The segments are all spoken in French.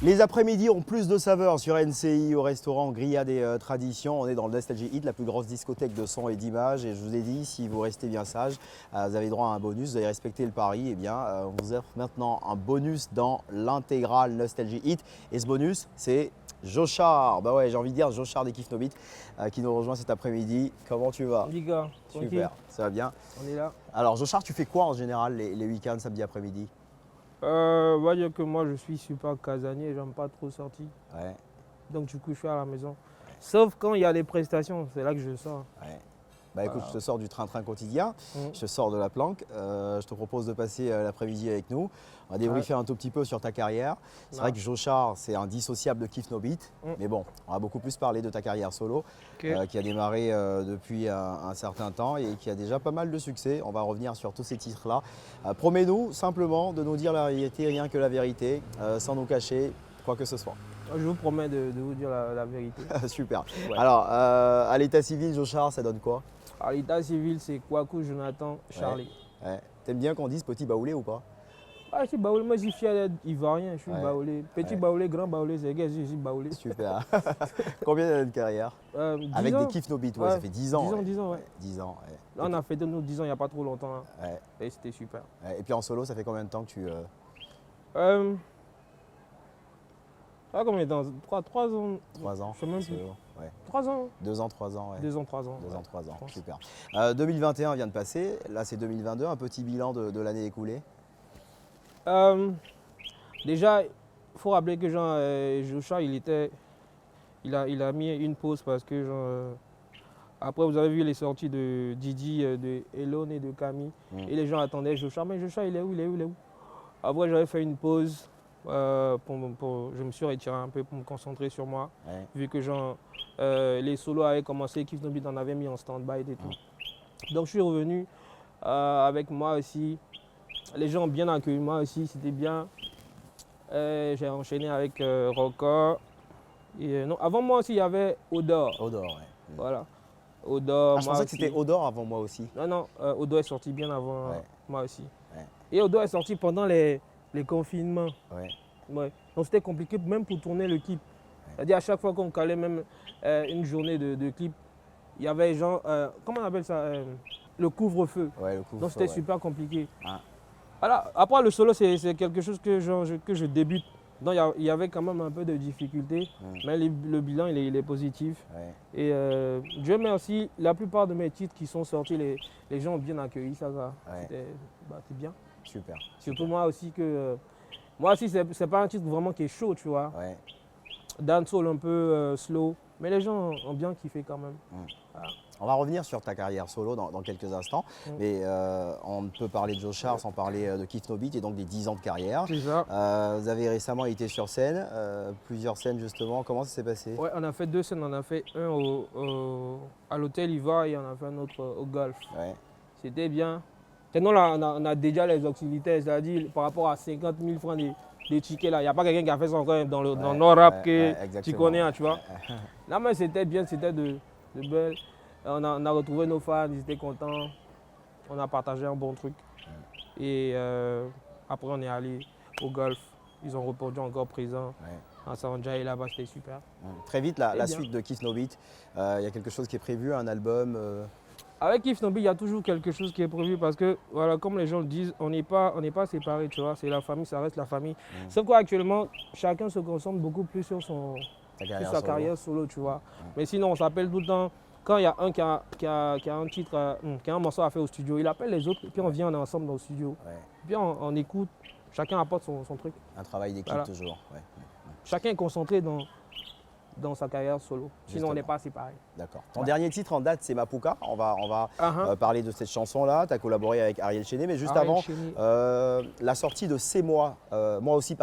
Les après-midi ont plus de saveurs sur NCI au restaurant Grilla des Traditions. On est dans le Nostalgie Hit, la plus grosse discothèque de son et d'image. Et je vous ai dit, si vous restez bien sage, vous avez droit à un bonus. Vous avez respecté le pari, eh bien, on vous offre maintenant un bonus dans l'intégrale Nostalgie Hit. Et ce bonus, c'est Joshar. Bah ouais, j'ai envie de dire Joshar des Kif No Beat qui nous rejoint cet après-midi. Comment tu vas? Les gars, Super, ça va bien. on est là. Alors Joshar, tu fais quoi en général les week-ends, samedi après-midi? On va dire que moi je suis super casanier, j'aime pas trop sortir. Ouais, Donc du coup je suis à la maison. Sauf quand il y a des prestations, c'est là que je sors. ouais. Bah écoute, je te sors du train-train quotidien, je te sors de la planque, je te propose de passer l'après-midi avec nous. On va débriefer un tout petit peu sur ta carrière. C'est vrai que Joshar, c'est un dissociable de Kif No Beat, mais bon, on va beaucoup plus parler de ta carrière solo, qui a démarré depuis un certain temps et qui a déjà pas mal de succès. On va revenir sur tous ces titres-là. Promets-nous simplement de nous dire la vérité, rien que la vérité, sans nous cacher quoi que ce soit. Je vous promets de vous dire la vérité. Super. Ouais. Alors, à l'état civil, Joshar, ça donne quoi? À l'état civil, c'est Kwaku, Jonathan, Charlie. Ouais. T'aimes bien qu'on dise petit baoulé ou pas? Ah, je suis baoulé, moi je suis fier d'être ivoirien, je suis baoulé. Petit Ouais. baoulé, grand baoulé, c'est gars, je suis baoulé. Super. Combien d'années de carrière? 10 Avec ans. des Kif No Beat, ouais, ça fait 10 ans. 10 ans, ouais. 10 ans, ouais. Là, on a fait de nous 10 ans il n'y a pas trop longtemps. Là. Ouais. Et c'était super. Ouais. Et puis en solo, ça fait combien de temps que tu… Combien de temps 3 ans. 3 ans. Je sais même plus. solo, ouais. 3 ans. 2 ans, 3 ans, ouais. 2 ans, 3 ans. 2 ans, 3 ans, pense. super. 2021 vient de passer, là c'est 2022, un petit bilan de l'année écoulée. Déjà, il faut rappeler que Joshua, il a mis une pause parce que après vous avez vu les sorties de Didi, de Elon et de Camille. Et les gens attendaient Joshua, mais Joshua il est où, il est où, il est où? Après j'avais fait une pause, je me suis retiré un peu pour me concentrer sur moi. Ouais. Vu que les solos avaient commencé, Kif No Beat en avait mis en stand-by et tout. Donc je suis revenu avec moi aussi. Les gens ont bien accueilli moi aussi, c'était bien. J'ai enchaîné avec Rocco. Et, non, avant moi aussi, il y avait Odor. Odor, ouais. Voilà. Odor, Je moi pensais que aussi. c'était Odor avant moi aussi. Non, Odor est sorti bien avant Ouais. moi aussi. Ouais. Et Odor est sorti pendant les confinements. Ouais. Ouais. Donc c'était compliqué même pour tourner le clip. C'est-à-dire à chaque fois qu'on calait même une journée de clip, il y avait genre, comment on appelle ça, le couvre-feu. Ouais, le coup. Donc c'était super compliqué. Ah. Voilà. Après le solo, c'est quelque chose que je débute. Donc il y avait quand même un peu de difficulté, mais le bilan il est positif. Ouais. Et Dieu merci, la plupart de mes titres qui sont sortis, les gens ont bien accueilli ça. Ouais. C'était bien. Super. Surtout moi aussi moi aussi c'est pas un titre vraiment qui est chaud, tu vois. Ouais. Dancehall un peu slow, mais les gens ont bien kiffé quand même. Voilà. On va revenir sur ta carrière solo dans quelques instants, mais on ne peut parler de Joshar sans parler de Kif No Beat et donc des 10 ans de carrière. C'est ça. Vous avez récemment été sur scène, plusieurs scènes justement. Comment ça s'est passé? Ouais, on a fait 2 scènes. On a fait un à l'hôtel Ivoire et on a fait un autre au golf. Ouais. C'était bien. Sinon, là, on a déjà les activités, c'est-à-dire par rapport à 50 000 francs des tickets. Là, il n'y a pas quelqu'un qui a fait ça encore dans nos rap que tu connais, hein, tu vois. Non, mais c'était bien, c'était de belles. On a retrouvé nos fans, ils étaient contents. On a partagé un bon truc. Et après, on est allé au golf. Ils ont répondu encore présent. En Sanja et là-bas, c'était super. Très vite, la suite de Kif No Beat, il y a quelque chose qui est prévu, un album Avec Kif No Beat, il y a toujours quelque chose qui est prévu parce que, voilà, comme les gens le disent, on n'est pas séparés, tu vois. C'est la famille, ça reste la famille. Sauf qu'actuellement, chacun se concentre beaucoup plus sur sa carrière solo, tu vois. Mais sinon, on s'appelle tout le temps. Quand il y a un qui a un titre, qui a un morceau à faire au studio, il appelle les autres et puis on vient, on est ensemble dans le studio. Puis on écoute, chacun apporte son truc. Un travail d'équipe toujours. Ouais. Chacun est concentré dans sa carrière solo. Sinon, on n'est pas séparés. D'accord. Ton dernier titre en date, c'est Mapuka. On va parler de cette chanson-là. Tu as collaboré avec Ariel Chéné, mais juste avant, la sortie de C'est moi, moi aussi,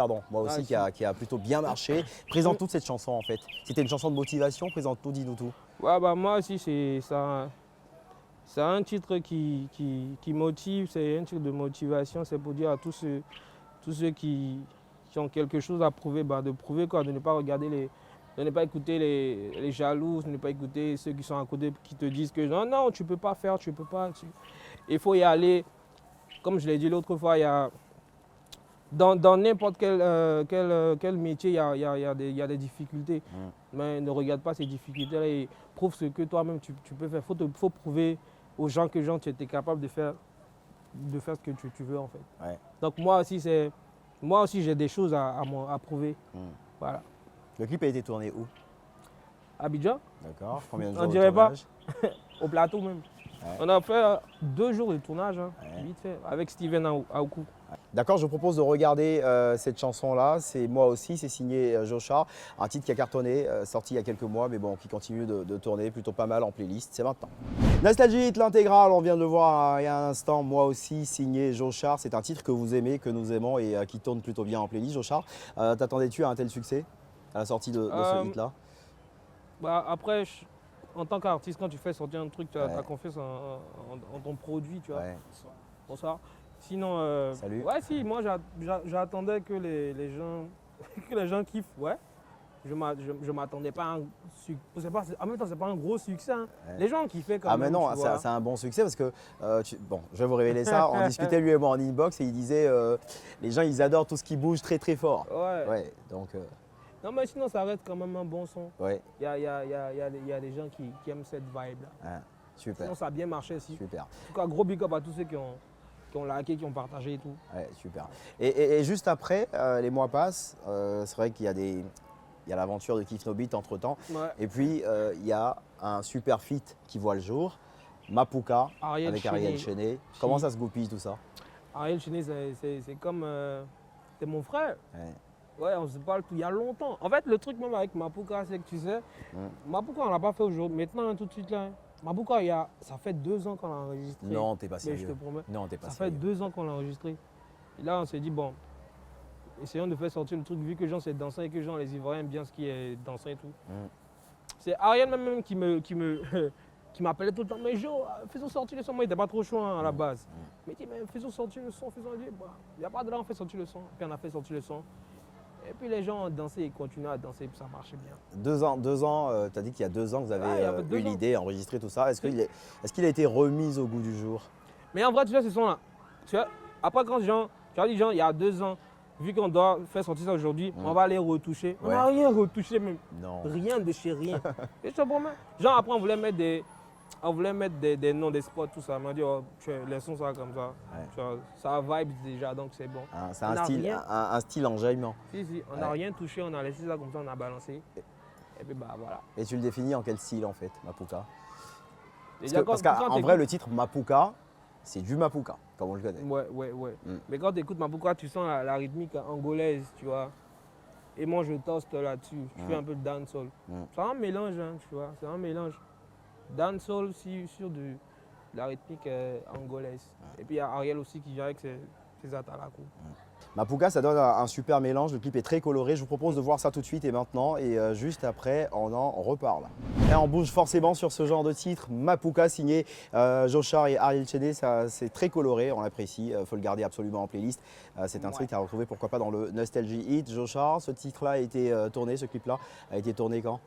qui a plutôt bien marché. Présente toute cette chanson en fait. C'était une chanson de motivation, présente-nous, dis-nous tout. Ouais, bah, moi aussi, c'est un titre qui motive, c'est un titre de motivation. C'est pour dire à tous ceux qui ont quelque chose à prouver, de prouver quoi, de ne pas regarder de ne pas écouter les jaloux, de ne pas écouter ceux qui sont à côté qui te disent que non, tu ne peux pas faire, tu ne peux pas. Il faut y aller. Comme je l'ai dit l'autre fois, il Dans n'importe quel métier, il y a des difficultés. Mais ne regarde pas ces difficultés-là et prouve ce que toi-même tu peux faire. Faut prouver aux gens que tu étais capable de faire ce que tu veux en fait. Ouais. Donc moi aussi j'ai des choses à prouver. Voilà. Le clip a été tourné où? Abidjan. D'accord. Combien de jours On de dirait pas. tournage? Au plateau même. Ouais. On a fait 2 jours de tournage, Ouais. vite fait, avec Steven Aoukou. D'accord, je vous propose de regarder cette chanson-là. C'est Moi aussi, c'est signé Joshar. Un titre qui a cartonné, sorti il y a quelques mois, mais bon, qui continue de tourner plutôt pas mal en playlist. C'est maintenant. Nostalgie, l'intégrale, on vient de le voir il y a un instant. Moi aussi, signé Joshar. C'est un titre que vous aimez, que nous aimons et qui tourne plutôt bien en playlist. Joshar, t'attendais-tu à un tel succès à la sortie de ce hit-là? Bah, après, en tant qu'artiste, quand tu fais sortir un truc, tu as confiance en ton produit, tu vois. Ouais. Bonsoir. Sinon, Salut. Ouais, si, moi j'attendais que les gens que les gens kiffent, ouais. Je m'attendais pas à un succès. En même temps, c'est pas un gros succès. Hein. Ouais. Les gens kiffaient quand même. Ah mais non, c'est un bon succès parce que, bon, je vais vous révéler ça, on discutait lui et moi en inbox et il disait les gens ils adorent tout ce qui bouge très très fort. Ouais. Ouais, donc. Non mais sinon ça reste quand même un bon son. Ouais. Il y a des gens qui aiment cette vibe là. Ah, super. Sinon ça a bien marché aussi. Super. En tout cas, gros big up à tous ceux qui ont liké, qui ont partagé et tout. Ouais, super. Et juste après, les mois passent, c'est vrai qu'il y a l'aventure de Kif No Beat entre temps. Ouais. Et puis il y a un super feat qui voit le jour, Mapuka avec Ariel Chené. Comment ça se goupille tout ça? Ariel Chené, c'est comme. C'est mon frère. Ouais. Ouais, on se parle il y a longtemps. En fait, le truc même avec Mapuka, c'est que tu sais, Mapuka, on l'a pas fait aujourd'hui. Maintenant, tout de suite là. Mapuka, ça fait 2 ans qu'on l'a enregistré. Non, t'es pas sérieux. Mais je te promets. Non, t'es pas ça sérieux. fait 2 ans qu'on l'a enregistré. Et là, on s'est dit, bon, essayons de faire sortir le truc, vu que les gens c'est dansant et que les gens, les Ivoiriens aiment bien ce qui est dansant et tout. C'est Ariel même qui m'appelait tout le temps, mais Jo, faisons sortir le son. Moi, il n'était pas trop chaud à la base. Mais il dit, mais faisons sortir le son, faisons le son. Il n'y a pas de là, on fait sortir le son. Puis on a fait sortir le son. Et puis les gens ont dansé, ils continuaient à danser, puis ça marchait bien. 2 ans, tu as dit qu'il y a 2 ans que vous avez eu l'idée, enregistré tout ça. Est-ce qu'il a été remis au goût du jour? Mais en vrai, tu vois, ce son-là, après quand tu as dit, il y a 2 ans, vu qu'on doit faire sortir ça aujourd'hui, on va les retoucher. On n'a rien retouché même. Non. Rien de chez rien. Et je te promets. Genre après, on voulait mettre des noms, des spots, tout ça. On m'a dit, oh, les sons, ça comme ça. Ouais. Ça vibe déjà, donc c'est bon. Ah, c'est un style enjaillement. Si, on n'a rien touché, on a laissé ça comme ça, on a balancé. Et puis bah voilà. Et tu le définis en quel style en fait, Mapuka? Parce quand qu'en vrai, le titre Mapuka, c'est du Mapuka, comme on le connaît. Ouais. Mais quand tu écoutes Mapuka, tu sens la rythmique angolaise, tu vois. Et moi, je toste là-dessus. Je fais un peu de dancehall. C'est un mélange, hein, tu vois. C'est un mélange. Dancehall sur de la rythmique angolaise. Et puis il y a Ariel aussi qui vient avec ses atalakou. Mapuka, ça donne un super mélange. Le clip est très coloré. Je vous propose de voir ça tout de suite et maintenant. Et juste après, on en reparle. Et on bouge forcément sur ce genre de titre. Mapuka, signé Joshar et Ariel Chené. C'est très coloré, on l'apprécie. Il faut le garder absolument en playlist. C'est un truc à retrouver, pourquoi pas, dans le Nostalgie Hit. Joshar, ce titre-là a été tourné, ce clip-là a été tourné quand?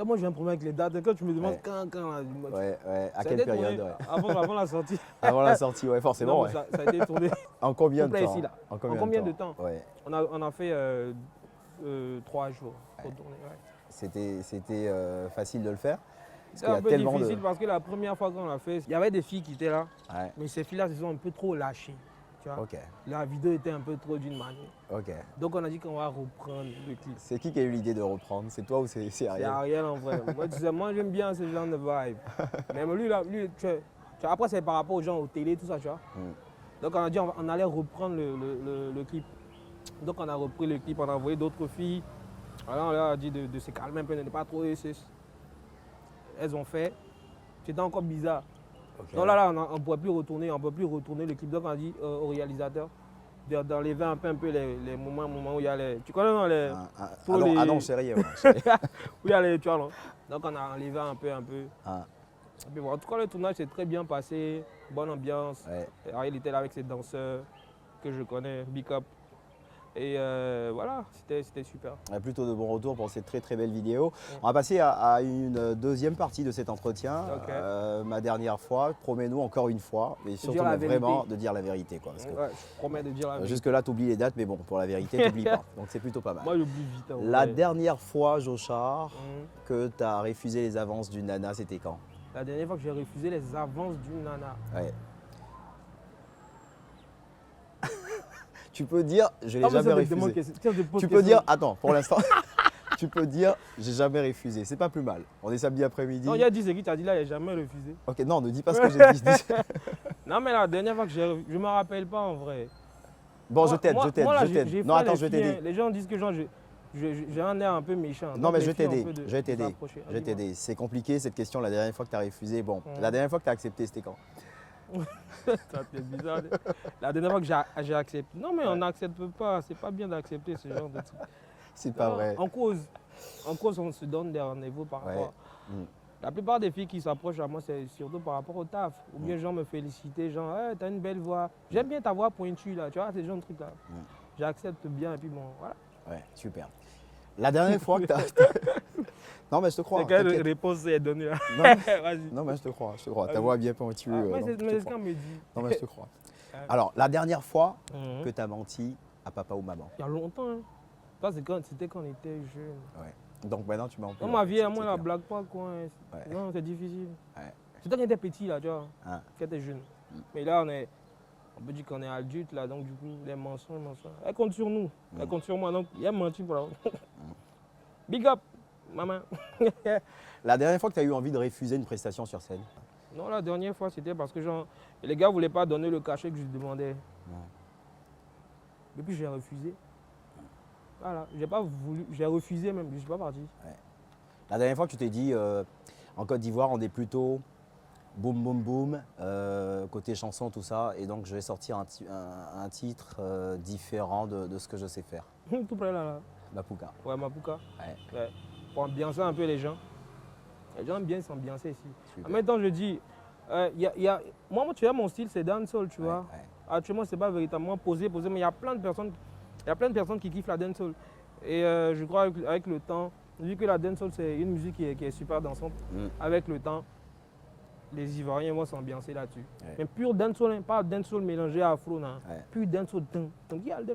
Moi, j'ai un problème avec les dates. Quand tu me demandes quand à quelle période? Avant la sortie. Avant la sortie, ouais, forcément. Non, ça a été tourné. En combien de temps ici, là. En combien de temps on a fait 3 jours pour tourner. Ouais. C'était facile de le faire? C'est un peu difficile parce que la première fois qu'on l'a fait, il y avait des filles qui étaient là. Ouais. Mais ces filles-là se sont un peu trop lâchées. Tu vois? Okay. La vidéo était un peu trop d'une manière. Okay. Donc on a dit qu'on va reprendre le clip. C'est qui a eu l'idée de reprendre? C'est toi ou c'est Ariel? C'est Ariel en vrai. Moi j'aime bien ce genre de vibe. Mais lui, après c'est par rapport aux gens aux télé, tout ça, tu vois. Donc on a dit on allait reprendre le clip. Donc on a repris le clip, on a envoyé d'autres filles. Alors on leur a dit de se calmer un peu, de ne pas trop essayer. Elles ont fait. C'était encore bizarre. Okay. Donc là, on ne peut plus retourner le clip. Donc on a dit au réalisateur d'enlever un peu les moments où il y a les... Tu connais non, les... Ah non, c'est rien. Où il y a les... Tu vois, non? Donc on a enlevé un peu. Et puis, bon, en tout cas, le tournage s'est très bien passé. Bonne ambiance. Ouais. Ariel était là avec ses danseurs que je connais. Big up. Et voilà, c'était super. Plutôt de bons retours pour cette très très belle vidéo. On va passer à une deuxième partie de cet entretien. Ma dernière fois, promets-nous encore une fois, et surtout vraiment de dire la vérité. Quoi, parce que je promets de dire la vérité. Jusque-là, tu oublies les dates, mais bon, pour la vérité, tu n'oublies pas. Donc c'est plutôt pas mal. Moi, j'oublie vite. La dernière fois, Joshar, que tu as refusé les avances d'une nana, c'était quand? La dernière fois que j'ai refusé les avances d'une nana. Ouais. Tu peux dire, je l'ai jamais refusé. Tu peux dire, attends, pour l'instant, tu peux dire, j'ai jamais refusé. C'est pas plus mal. On est samedi après-midi. Non, il y a dit, c'est qui t'a dit là, j'ai jamais refusé. Ok, non, ne dis pas ce que j'ai dit. Non, mais la dernière fois que j'ai refusé, je me rappelle pas en vrai. Bon, je t'aide. Non, attends, je vais t'aider. Les gens disent que j'ai un air un peu méchant. Non, mais je vais t'aider. C'est compliqué cette question. La dernière fois que tu as refusé, bon, la dernière fois que tu as accepté, c'était quand? Ça, c'est bizarre. La dernière fois que j'ai accepté. Non, mais on n'accepte pas. C'est pas bien d'accepter ce genre de trucs. C'est pas vrai. En cause, on se donne des rendez-vous par rapport. La plupart des filles qui s'approchent à moi, c'est surtout par rapport au taf. Ou bien, gens me féliciter, genre, hey, t'as une belle voix. J'aime bien ta voix pointue, là. Tu vois, c'est genre de trucs là. J'accepte bien, et puis bon, voilà. Ouais, super. La dernière fois que tu as. Non, mais je te crois. C'est quelle réponse est donnée là? Non, mais je te crois. Ta voix est bien pointue. Mais c'est ce qu'on me dit. Non, mais je te crois. Alors, la dernière fois que tu as menti à papa ou maman? Il y a longtemps. Hein. C'était quand on était jeune. Ouais. Donc maintenant, tu m'en parles. Ma vie, à moi, la blague pas, quoi. Non, c'est difficile. C'était quand on était petit, là, tu vois. Quand on était jeune. Mais là, on peut dire qu'on est adulte, là. Donc, du coup, les mensonges. Elles comptent sur nous. Elles comptent sur moi. Donc, il y a menti pour la. Big up, maman. La dernière fois que tu as eu envie de refuser une prestation sur scène? Non, la dernière fois, c'était parce que genre, les gars ne voulaient pas donner le cachet que je demandais. Et puis, j'ai refusé. Voilà, j'ai pas voulu, j'ai refusé même, je ne suis pas parti. La dernière fois que tu t'es dit, en Côte d'Ivoire, on est plutôt boum boum boum, côté chanson, tout ça, et donc je vais sortir un titre différent de ce que je sais faire. Tout près là. Mapuka. Ouais, Mapuka. Ouais. Pour ambiancer un peu les gens. Les gens aiment bien s'ambiancer ici. Super. En même temps, je dis, moi, tu vois, mon style, c'est dancehall, tu vois. Actuellement, c'est pas véritablement posé, mais il y a plein de personnes qui kiffent la dancehall. Et je crois avec le temps, vu que la dancehall, c'est une musique qui est super dansante, avec le temps, les Ivoiriens vont s'ambiancer là-dessus. Mais pur dancehall, pas dancehall mélangé à afro, non. Pur dancehall, donc il y a le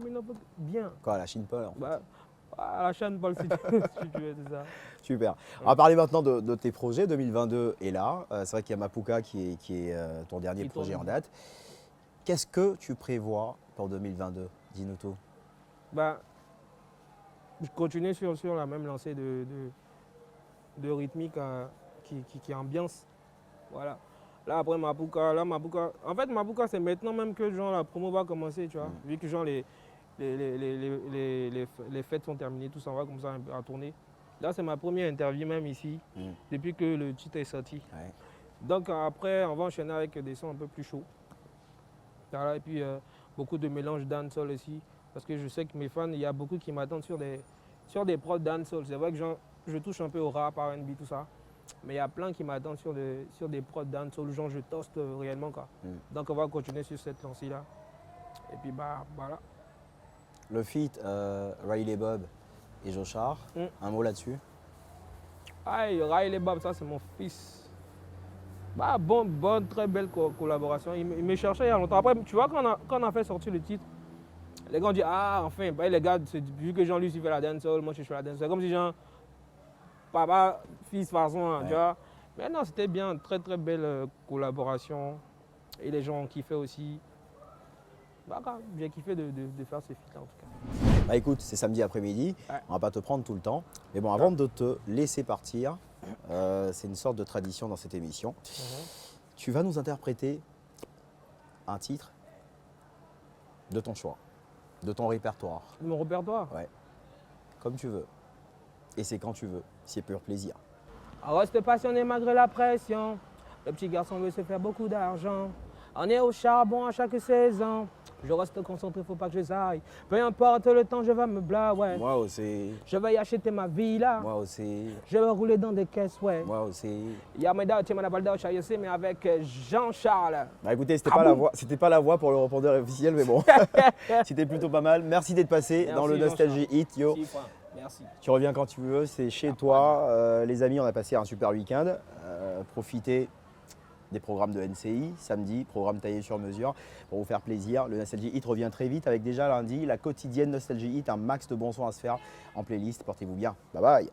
bien. Quoi, la Chine Paul? À la chaîne Paul, si tu veux, c'est ça. Super. On va parler maintenant de tes projets. 2022 est là. C'est vrai qu'il y a Mapuka qui est ton dernier projet en date. Qu'est-ce que tu prévois pour 2022? Dis-nous tout. Je continue sur la même lancée de rythmique qui ambiance. Voilà. Là, après Mapuka, en fait, Mapuka, c'est maintenant même que genre, la promo va commencer, tu vois. Vu que genre, les fêtes sont terminées, tout ça, on va commencer à tourner. Là, c'est ma première interview même ici, depuis que le titre est sorti. Donc après, on va enchaîner avec des sons un peu plus chauds. Voilà, et puis beaucoup de mélange dancehall aussi, parce que je sais que mes fans, il y a beaucoup qui m'attendent sur des prods dancehall. C'est vrai que je touche un peu au rap, R&B, tout ça, mais il y a plein qui m'attendent sur des prods dancehall, genre je toste réellement, quoi. Donc on va continuer sur cette lancée-là. Et puis voilà. Le feat Riley Bob et Joshar, un mot là-dessus? Riley Bob, ça c'est mon fils. Bonne, très belle collaboration. Il me cherchait il y a longtemps. Après, tu vois, quand on a fait sortir le titre, les gars ont dit, enfin, les gars, vu que Jean-Luc fait la dancehall, moi je fais la dancehall. C'est comme si Jean, papa, fils, façon, tu vois. Mais non, c'était bien, très très belle collaboration. Et les gens ont kiffé aussi. J'ai kiffé de faire ce feat en tout cas. Écoute, c'est samedi après-midi, on va pas te prendre tout le temps. Mais bon, avant de te laisser partir, c'est une sorte de tradition dans cette émission. Tu vas nous interpréter un titre de ton choix, de ton répertoire. Mon répertoire? Ouais. Comme tu veux. Et c'est quand tu veux. C'est pur plaisir. Reste passionné malgré la pression. Le petit garçon veut se faire beaucoup d'argent. On est au charbon à chaque saison. Je reste concentré, faut pas que je zaille. Peu importe le temps, je vais me blaguer, ouais. Moi aussi. Je vais y acheter ma villa. Moi aussi. Je vais rouler dans des caisses, ouais. Moi aussi. Yameda, tu m'as balda au mais avec Jean-Charles. Bah écoutez, c'était pas la voix pour le répondeur officiel, mais bon. C'était plutôt pas mal. Merci d'être passé dans le Nostalgie Hit, yo. Merci. Tu reviens quand tu veux, c'est chez toi. Les amis, on a passé un super week-end. Profitez des programmes de NCI, samedi, programme taillé sur mesure pour vous faire plaisir. Le Nostalgie Hit revient très vite avec déjà lundi la quotidienne Nostalgie Hit, un max de bons sons à se faire en playlist. Portez-vous bien. Bye bye.